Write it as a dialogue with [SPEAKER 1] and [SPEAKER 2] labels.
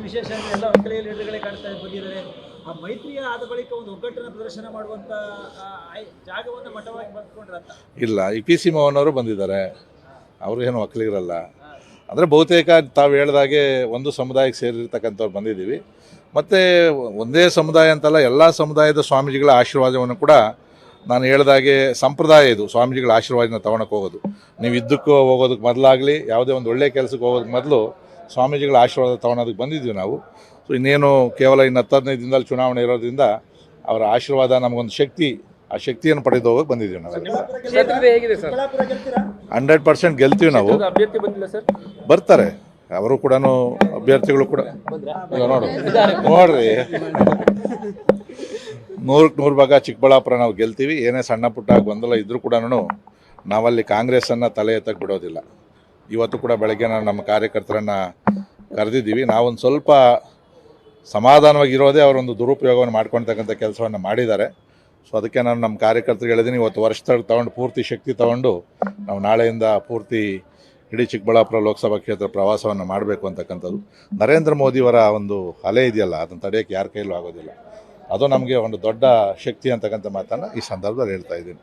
[SPEAKER 1] ವಿಶೇಷ ಅಂದ್ರೆ ಎಲ್ಲ ಒಕ್ಕಲಿಗ ಲೀಡರ್ಗಳೇ ಕಾಣ್ತಾ ಬಂದಿದ್ದಾರೆ. ಆ ಮೈತ್ರಿಯ ಆದ ಬಳಿಕ ಒಂದು ಒಗ್ಗಟ್ಟಿನ ಪ್ರದರ್ಶನ ಮಾಡುವಂತ ಜಾಗವನ್ನು ಮಠವಾಗಿ ಬರ್ಕೊಂಡ್ರಂತ.
[SPEAKER 2] ಇಲ್ಲ, ಈ ಪಿ ಸಿ ಮೋಹನ್ ಅವರು ಬಂದಿದ್ದಾರೆ, ಅವರು ಏನು ಒಕ್ಕಲಿಗರಲ್ಲ. ಅಂದರೆ ಬಹುತೇಕ ತಾವು ಹೇಳ್ದಾಗೆ ಒಂದು ಸಮುದಾಯಕ್ಕೆ ಸೇರಿರ್ತಕ್ಕಂಥವ್ರು ಬಂದಿದ್ದೀವಿ. ಮತ್ತು ಒಂದೇ ಸಮುದಾಯ ಅಂತಲ್ಲ, ಎಲ್ಲ ಸಮುದಾಯದ ಸ್ವಾಮೀಜಿಗಳ ಆಶೀರ್ವಾದವನ್ನು ಕೂಡ ನಾನು ಹೇಳ್ದಾಗೆ ಸಂಪ್ರದಾಯ ಇದು. ಸ್ವಾಮೀಜಿಗಳ ಆಶೀರ್ವಾದನ ತೊಗೊಳಕ್ಕೆ ಹೋಗೋದು, ನೀವು ಇದ್ದಕ್ಕೂ ಹೋಗೋದಕ್ಕೆ ಮೊದಲಾಗಲಿ ಯಾವುದೇ ಒಂದು ಒಳ್ಳೆಯ ಕೆಲಸಕ್ಕೆ ಹೋಗೋದಕ್ಕೆ ಮೊದಲು ಸ್ವಾಮೀಜಿಗಳ ಆಶೀರ್ವಾದ ತೊಗೊಳೋದಕ್ಕೆ ಬಂದಿದ್ದೀವಿ ನಾವು. ಸೊ ಇನ್ನೇನು ಕೇವಲ ಇನ್ನು 10-15 ದಿನದಲ್ಲಿ ಚುನಾವಣೆ ಇರೋದ್ರಿಂದ ಅವರ ಆಶೀರ್ವಾದ ನಮಗೊಂದು ಶಕ್ತಿ, ಆ ಶಕ್ತಿಯನ್ನು ಪಡೆದು ಹೋಗಕ್ಕೆ ಬಂದಿದ್ದೀವಿ ನಾವು. 100% ಗೆಲ್ತೀವಿ ನಾವು.
[SPEAKER 3] ಅಭ್ಯರ್ಥಿ ಬಂದಿಲ್ಲ ಸರ್,
[SPEAKER 2] ಬರ್ತಾರೆ ಅವರು ಕೂಡ, ಅಭ್ಯರ್ಥಿಗಳು ಕೂಡ. ನೋಡ್ರಿ 100% ಭಾಗ ಚಿಕ್ಕಬಳ್ಳಾಪುರ ನಾವು ಗೆಲ್ತೀವಿ. ಏನೇ ಸಣ್ಣ ಪುಟ್ಟ ಗೊಂದಲ ಇದ್ರೂ ಕೂಡ ನಾವಲ್ಲಿ ಕಾಂಗ್ರೆಸ್ಸನ್ನು ತಲೆ ಎತ್ತಕ್ಕೆ ಬಿಡೋದಿಲ್ಲ. ಇವತ್ತು ಕೂಡ ಬೆಳಗ್ಗೆ ನಾನು ನಮ್ಮ ಕಾರ್ಯಕರ್ತರನ್ನು ಕರೆದಿದ್ದೀವಿ. ನಾವೊಂದು ಸ್ವಲ್ಪ ಸಮಾಧಾನವಾಗಿರೋದೇ ಅವರೊಂದು ದುರುಪಯೋಗವನ್ನು ಮಾಡ್ಕೊಳ್ತಕ್ಕಂಥ ಕೆಲಸವನ್ನು ಮಾಡಿದ್ದಾರೆ. ಸೊ ಅದಕ್ಕೆ ನಾನು ನಮ್ಮ ಕಾರ್ಯಕರ್ತರಿಗೆ ಹೇಳಿದ್ದೀನಿ, ಇವತ್ತು ವರ್ಷ ತೊಗೊಂಡು ಪೂರ್ತಿ ಶಕ್ತಿ ತೊಗೊಂಡು ನಾವು ನಾಳೆಯಿಂದ ಪೂರ್ತಿ ಇಡೀ ಚಿಕ್ಕಬಳ್ಳಾಪುರ ಲೋಕಸಭಾ ಕ್ಷೇತ್ರ ಪ್ರವಾಸವನ್ನು ಮಾಡಬೇಕು ಅಂತಕ್ಕಂಥದ್ದು. ನರೇಂದ್ರ ಮೋದಿಯವರ ಒಂದು ಅಲೆ ಇದೆಯಲ್ಲ, ಅದನ್ನು ತಡೆಯೋಕ್ಕೆ ಯಾರ ಕೈಲೂ ಆಗೋದಿಲ್ಲ. ಅದು ನಮಗೆ ಒಂದು ದೊಡ್ಡ ಶಕ್ತಿ ಅಂತಕ್ಕಂಥ ಮಾತನ್ನು ಈ ಸಂದರ್ಭದಲ್ಲಿ ಹೇಳ್ತಾ ಇದ್ದೀನಿ.